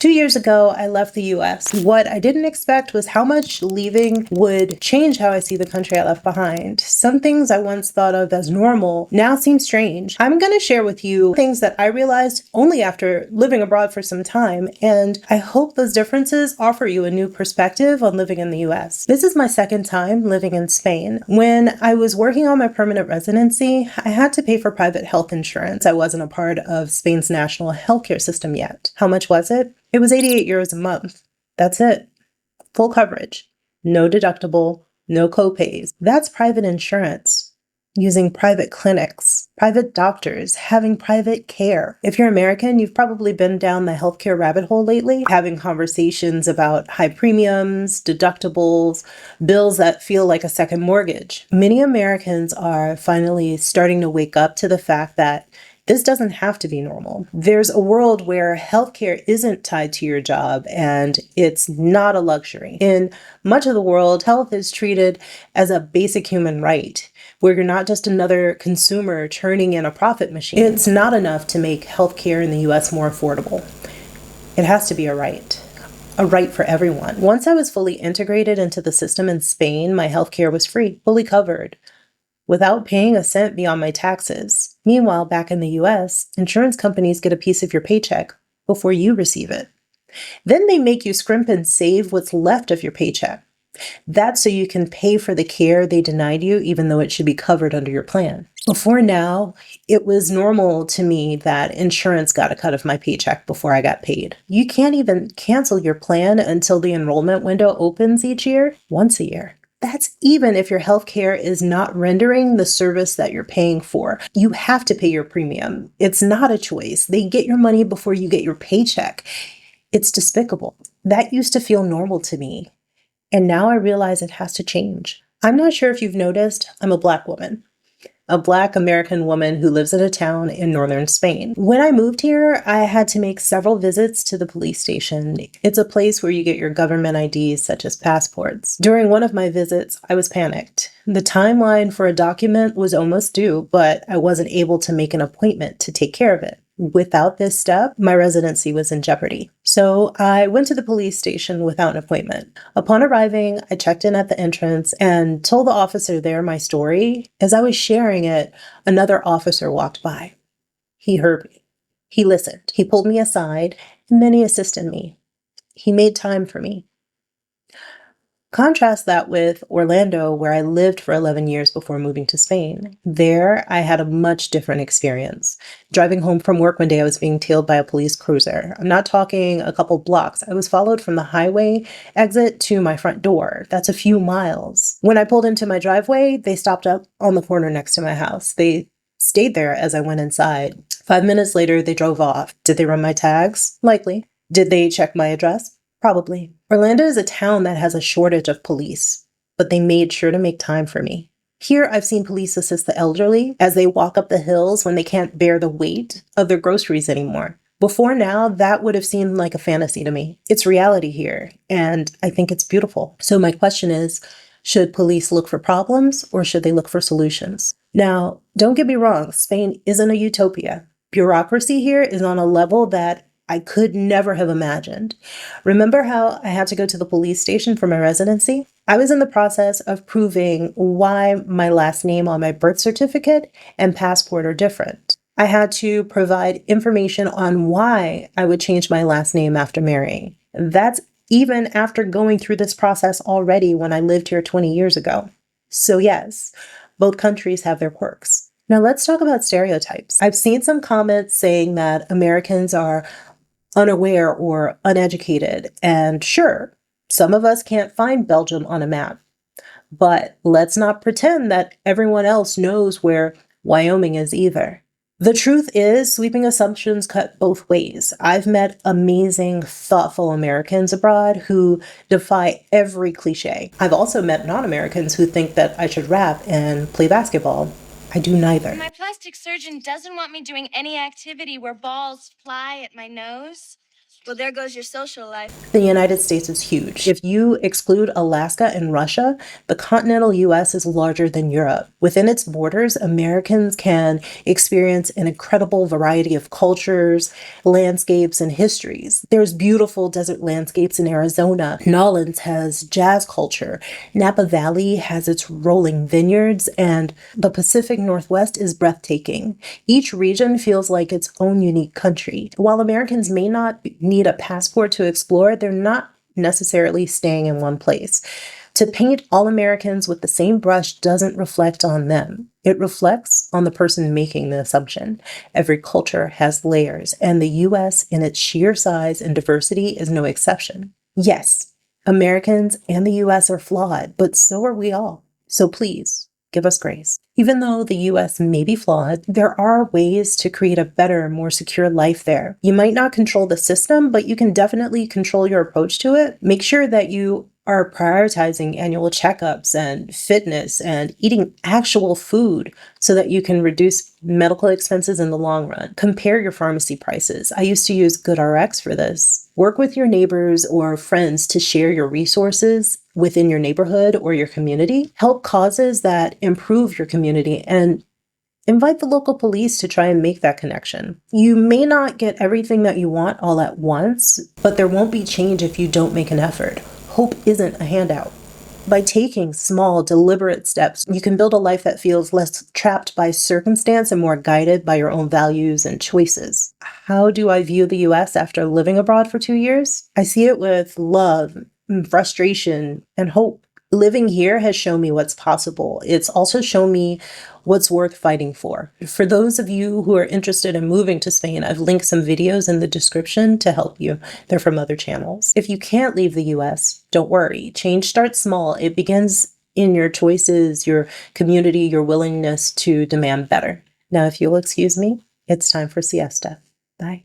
2 years ago, I left the US. What I didn't expect was how much leaving would change how I see the country I left behind. Some things I once thought of as normal now seem strange. I'm going to share with you things that I realized only after living abroad for some time, and I hope those differences offer you a new perspective on living in the US. This is my second time living in Spain. When I was working on my permanent residency, I had to pay for private health insurance. I wasn't a part of Spain's national healthcare system yet. How much was it? It was 88 euros a month. That's it. Full coverage. No deductible, no copays. That's private insurance. Using private clinics, private doctors, having private care. If you're American, you've probably been down the healthcare rabbit hole lately, having conversations about high premiums, deductibles, bills that feel like a second mortgage. Many Americans are finally starting to wake up to the fact that this doesn't have to be normal. There's a world where healthcare isn't tied to your job and it's not a luxury. In much of the world, health is treated as a basic human right, where you're not just another consumer churning in a profit machine. It's not enough to make healthcare in the US more affordable. It has to be a right for everyone. Once I was fully integrated into the system in Spain, my healthcare was free, fully covered, without paying a cent beyond my taxes. Meanwhile, back in the US, insurance companies get a piece of your paycheck before you receive it. Then they make you scrimp and save what's left of your paycheck. That's so you can pay for the care they denied you, even though it should be covered under your plan. Before now, it was normal to me that insurance got a cut of my paycheck before I got paid. You can't even cancel your plan until the enrollment window opens each year, once a year. That's even if your healthcare is not rendering the service that you're paying for. You have to pay your premium. It's not a choice. They get your money before you get your paycheck. It's despicable. That used to feel normal to me. And now I realize it has to change. I'm not sure if you've noticed, I'm a Black woman. A Black American woman who lives in a town in northern Spain. When I moved here, I had to make several visits to the police station. It's a place where you get your government IDs, such as passports. During one of my visits, I was panicked. The timeline for a document was almost due, but I wasn't able to make an appointment to take care of it. Without this step, my residency was in jeopardy. So I went to the police station without an appointment. Upon arriving, I checked in at the entrance and told the officer there my story. As I was sharing it, another officer walked by. He heard me. He listened. He pulled me aside, and then he assisted me. He made time for me. Contrast that with Orlando, where I lived for 11 years before moving to Spain. There, I had a much different experience. Driving home from work one day, I was being tailed by a police cruiser. I'm not talking a couple blocks. I was followed from the highway exit to my front door. That's a few miles. When I pulled into my driveway, they stopped up on the corner next to my house. They stayed there as I went inside. 5 minutes later, they drove off. Did they run my tags? Likely. Did they check my address? Probably. Orlando is a town that has a shortage of police, but they made sure to make time for me. Here, I've seen police assist the elderly as they walk up the hills when they can't bear the weight of their groceries anymore. Before now, that would have seemed like a fantasy to me. It's reality here, and I think it's beautiful. So my question is, should police look for problems or should they look for solutions? Now, don't get me wrong, Spain isn't a utopia. Bureaucracy here is on a level that I could never have imagined. Remember how I had to go to the police station for my residency? I was in the process of proving why my last name on my birth certificate and passport are different. I had to provide information on why I would change my last name after marrying. That's even after going through this process already when I lived here 20 years ago. So yes, both countries have their quirks. Now let's talk about stereotypes. I've seen some comments saying that Americans are unaware or uneducated. And sure, some of us can't find Belgium on a map. But let's not pretend that everyone else knows where Wyoming is either. The truth is, sweeping assumptions cut both ways. I've met amazing, thoughtful Americans abroad who defy every cliche. I've also met non-Americans who think that I should rap and play basketball. I do neither. My plastic surgeon doesn't want me doing any activity where balls fly at my nose. Well, there goes your social life. The United States is huge. If you exclude Alaska and Russia, the continental US is larger than Europe. Within its borders, Americans can experience an incredible variety of cultures, landscapes, and histories. There's beautiful desert landscapes in Arizona. Nolens has jazz culture. Napa Valley has its rolling vineyards, and the Pacific Northwest is breathtaking. Each region feels like its own unique country. While Americans may not need a passport to explore, they're not necessarily staying in one place. To paint all Americans with the same brush doesn't reflect on them. It reflects on the person making the assumption. Every culture has layers, and the US, in its sheer size and diversity, is no exception. Yes, Americans and the US are flawed, but so are we all. So please, give us grace. Even though the US may be flawed, there are ways to create a better, more secure life there. You might not control the system, but you can definitely control your approach to it. Make sure that you are prioritizing annual checkups and fitness and eating actual food so that you can reduce medical expenses in the long run. Compare your pharmacy prices. I used to use GoodRx for this. Work with your neighbors or friends to share your resources within your neighborhood or your community. Help causes that improve your community and invite the local police to try and make that connection. You may not get everything that you want all at once, but there won't be change if you don't make an effort. Hope isn't a handout. By taking small, deliberate steps, you can build a life that feels less trapped by circumstance and more guided by your own values and choices. How do I view the US after living abroad for 2 years? I see it with love, frustration, and hope. Living here has shown me what's possible. It's also shown me what's worth fighting for. For those of you who are interested in moving to Spain, I've linked some videos in the description to help you. They're from other channels. If you can't leave the US, don't worry. Change starts small. It begins in your choices, your community, your willingness to demand better. Now, if you'll excuse me, it's time for siesta. Bye.